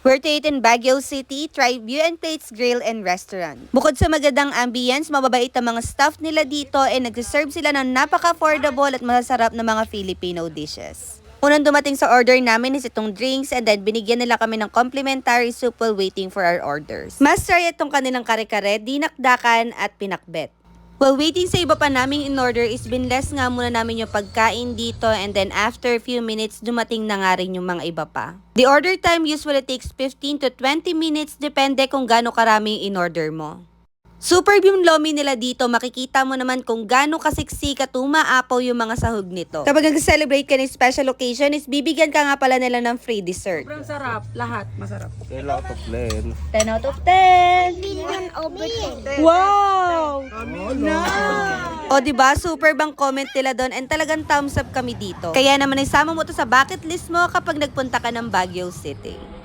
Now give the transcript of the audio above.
We're to eat in Baguio City, try View and Plates Grill and Restaurant. Bukod sa magandang ambience, mababait ang mga staff nila dito and nagsiserve sila ng napaka-affordable at masasarap na mga Filipino dishes. Unang dumating sa order namin is itong drinks and then binigyan nila kami ng complimentary soup while waiting for our orders. Mas try itong kanilang kare-kare, dinakdakan at pinakbet. While waiting sa iba pa naming in order is binless nga muna namin yung pagkain dito and then after a few minutes dumating na nga rin yung mga iba pa. The order time usually takes 15 to 20 minutes depende kung gaano karami yung in order mo. Superb yung lomi nila dito, makikita mo naman kung gaano kasiksik at umaapaw yung mga sahog nito. Kapag nag-celebrate ka ng special occasion is bibigyan ka nga pala nila ng free dessert. Sobrang sarap. Lahat masarap. 10 out of 10. 10 out of 10! Billion over 10. Wow! Na! O diba, super bang comment nila doon and talagang thumbs up kami dito. Kaya naman isama mo to sa bucket list mo kapag nagpunta ka ng Baguio City.